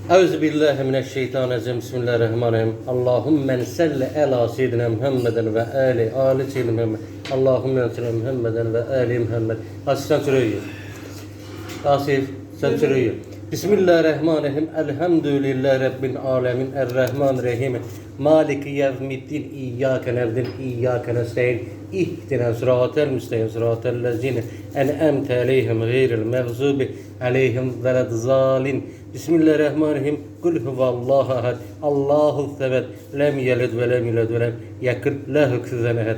Euzubillahimineşşeytanirracim. Bismillahirrahmanirrahim. Allahümme salli ala seyyidina Muhammeden ve ali seyyidina Muhammed. Allahümme salli Muhammeden ve ali Muhammed. Aslan sürüyor. Asif sen sürüyor. Bismillahirrahmanirrahim. Elhamdülillahi Rabbil alemin. Errahmanirrahim. Maliki yevmiddin. İyyâke na'budu ve iyyâke nestaîn. İhdina sıratel müstakîm sıratel lezîne en'amte aleyhim gayril mağzubi aleyhim veleddâllin. Bismillahirrahmanirrahim. Kul huvallahu ahad. Allahu samed. Lem yelid ve lem yulad ve lem yekun lehu kufuven ahad.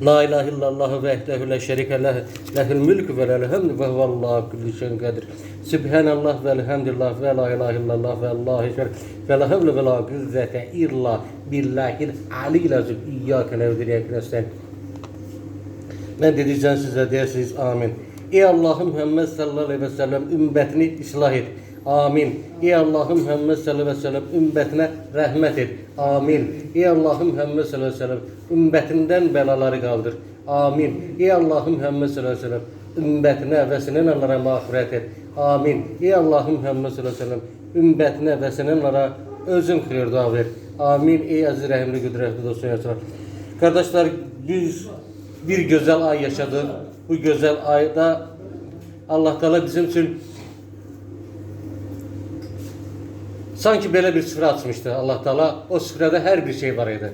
La ilahe illallah vehdehu la şerike leh. Lehül mülkü ve lehül hamd ve huvallahu kulli şeyin kadir. Subhanallah ve elhamdülillah ve la ilahe illallah ve Allahu ekber ve la havle ve la kuvvete illa billahil aliyyil azim. İyyâke na'budu ve iyyâke nestaîn. Ben dedikten size dersiniz amin. Ey Allah'ım Muhammed sallallahu aleyhi ve sellem ümmetini ıslah et. Amin. Ey Allah'ım Muhammed sallallahu aleyhi ve sellem ümmetine rahmet et. Amin. Ey Allah'ım Muhammed sallallahu aleyhi ve sellem ümmetinden belaları kaldır. Amin. Ey Allah'ım Muhammed sallallahu aleyhi ve sellem ümmetine ve sinenlere mağfiret et. Amin. Ey Allah'ım Muhammed sallallahu aleyhi ve sellem ümmetine ve sinenlere özün hayır dua ver. Amin. Ey aziz rahimli kudretli dostum yaşlar. Kardeşler, biz bir güzel ay yaşadık. Bu güzel ayda Allah Teala bizim için sanki böyle bir süfre açmıştı Allah Teala. O süfrede her bir şey var idi.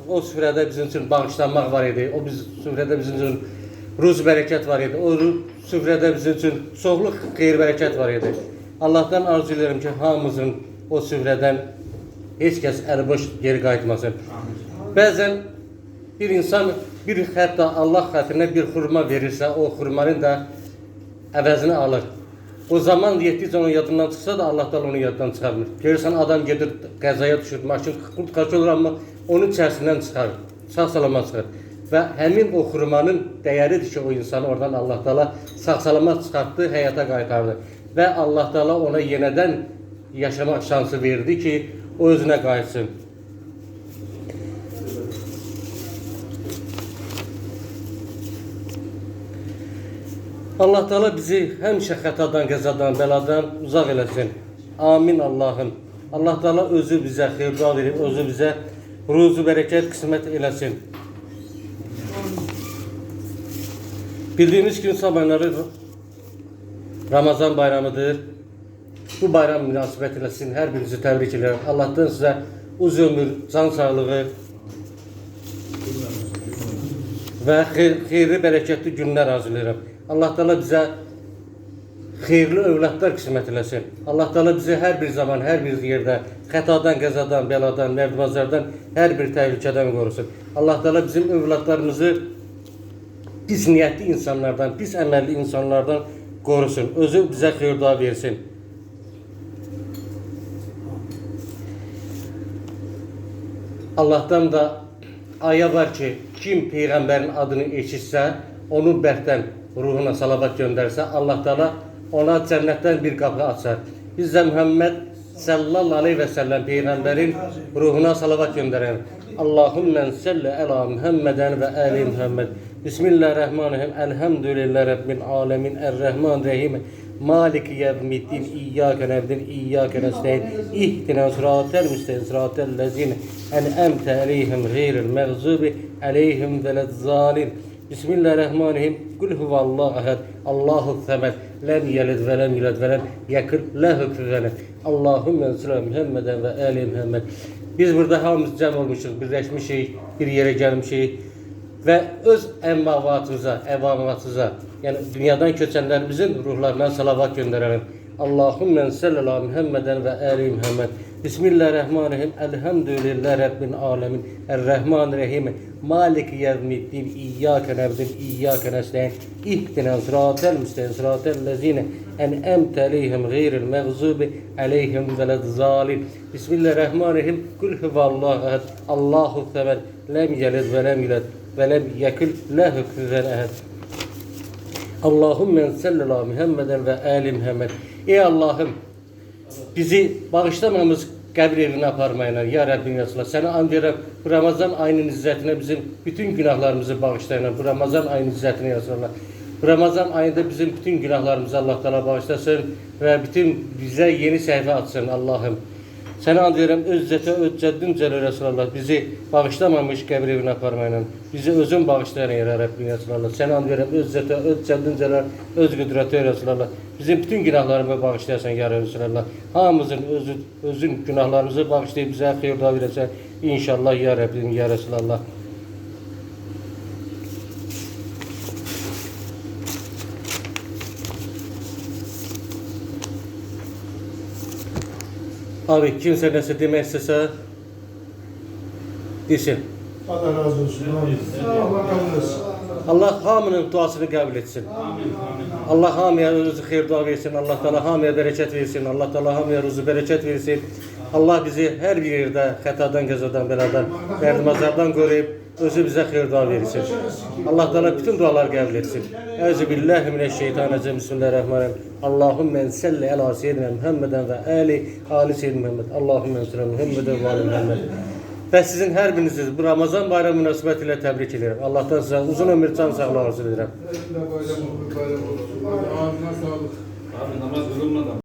O süfrede bizim için bağışlanmak var idi. Süfrede bizim için ruz bereket var idi. O süfrede bizim için çoğluk hayır bereket var idi. Allah'tan arzu ederim ki hamımızın o süfreden hiç kes elboş geri qayıtmasın. Bazen bir insan hatta Allah hatırına bir hurma verirse o hurmanın da əvəzini alır. O zaman yetdikcə onun yadından çıxsa da Allah da onu yaddan çıxarmır. Görürsən adam gedir qəzaya düşür, maşın qurt olur amma onun içərisindən çıxar, sağ salamat çıxar. Və həmin o hurmanın dəyəridir ki o insanı oradan Allah Teala sağ salamat çıxartdı, həyata qaytardı. Və Allah Teala ona yenədən yaşamaq şansı verdi ki o özünə qayıtsın. Allah Teala bizi həmişə xətadan, qəzadan, bəladan uzaq eləsin. Amin Allah'ım. Allah Teala özü bizə xeyir verib, özü bizə ruzu bərəkət qismət eləsin. Bildiğimiz gün sabahları Ramazan bayramıdır. Bu bayram münasibət eləsin. Hər birinizi təbrik edirəm. Allah'tan sizə uzun ömür, can sağlığı və xeyirli, bərəkətli günlər arzulayıram. Allah Teala bizə xeyirli övladlar qismət eləsin. Allah Teala bizi hər bir zaman, hər bir yerdə xətadan, qəzadan, bəladan, mərdibazlardan, hər bir təhlükədən qorusun. Allah Teala bizim övladlarımızı pis niyyətli insanlardan, pis əməlli insanlardan qorusun. Özü bizə xeyir dua versin. Allah'tan da aya var ki, kim Peyğəmbərin adını eşitsə, onun bərkdən ruhuna salavat gönderse Allah Teala ona cennetten bir kapı açar. Biz de Muhammed sallallahu aleyhi ve sellem Peygamberin ruhuna salavat gönderelim. Allahümme salli ala Muhammeden ve ali Muhammed. Bismillahirrahmanirrahim. Elhamdülillahi Rabbil alemin. Errahmanirrahim. Maliki yevmiddin. İyyâke na'budu ve iyyâke nestaîn. İhdina sıratel müstakîm sıratel lezîne en'amte aleyhim gayril mağzubi aleyhim veleddâllin. Bismillahirrahmanirrahim. Kul huvallahu ahad. Allahu samed. Lem yelid ve lem yulad ve lem yekun lehu kufuven ahad. Allahümme salli Muhammeden ve ali Muhammed. Biz burada hamımız cem olmuşuz, birleşmişik, bir yere gelmişik ve öz evvamatımıza, yani dünyadan köçenlerimizin ruhlarına salavat gönderelim. Allahümme salli ala Muhammeden ve ali Muhammed. Bismillahirrahmanirrahim. Elhamdülillahi Rabbil alemin. Errahmanirrahim. Maliki yevmiddin. İyyâke na'budu ve iyyâke nestaîn. İhdina sıratel müstakîm sıratel lezîne en'amte aleyhim gayril mağzubi aleyhim veleddâllin. Bismillahirrahmanirrahim. Kul huvallahu ahad. Allahu samed. Lem yelid ve lem yulad ve lem yekun lehu kufuven ahad. Allahümme salli ala Muhammeden ve ali Muhammed. Ey Allah'ım, bizi bağışlamamız qəbir evinə aparmayınlar. Ya Rabbim Resulullah, sənə and verəm, bu Ramazan ayının izzətinə bizim bütün günahlarımızı bağışlayınlar. Bu Ramazan ayının izzətinə ya Resulullah. Ramazan ayında bizim bütün günahlarımızı Allah Teala bağışlasın ve bütün bize yeni sayfa açsın Allah'ım. Seni anlıyorum öz zete öz ceddin Celal Resulallah bizi bağışlamamış kabir evine parmayla. Bizi özün bağışlayan yer Rabbim Resulallah. Seni anlıyorum öz zete öz ceddin Celal öz kudreti Resulallah. Bizim bütün günahlarımızı bağışlayasan ya Resulallah. Hamımızın özün günahlarımızı bağışlayıp bize hayır dua verirsen inşallah ya Rabbim ya Resulallah. Abi kimse neyse demek istese desin. Allah razı olsun. Allah kabul etsin. Allah hamının duasını kabul etsin. Allah hamiye rızı hayır dua versin. Allah Teala hamiye bereket versin. Allah Teala hamiye rızı bereket versin. Allah bizi her bir yerde hatadan, gazadan, beladan, derdimazlardan koruyup özü bize hayır dua versin. Allah Teala bütün dualar kabul etsin. Euzubillahimineşşeytanirracim. Bismillahirrahmanirrahim. Allahümme salli ala seyyidina Muhammeden ve ali seyyidina Muhammed. Allahümme salli ala Muhammeden ve ali Muhammed. Və sizin hər birinizi bu Ramazan bayramı münasibətilə təbrik edirəm. Allahdan sizə uzun ömür, can sağlığı arzu edirəm. Bayram olur, bayram olur. Ağzına sağlık. Abi namaz kılınmadan.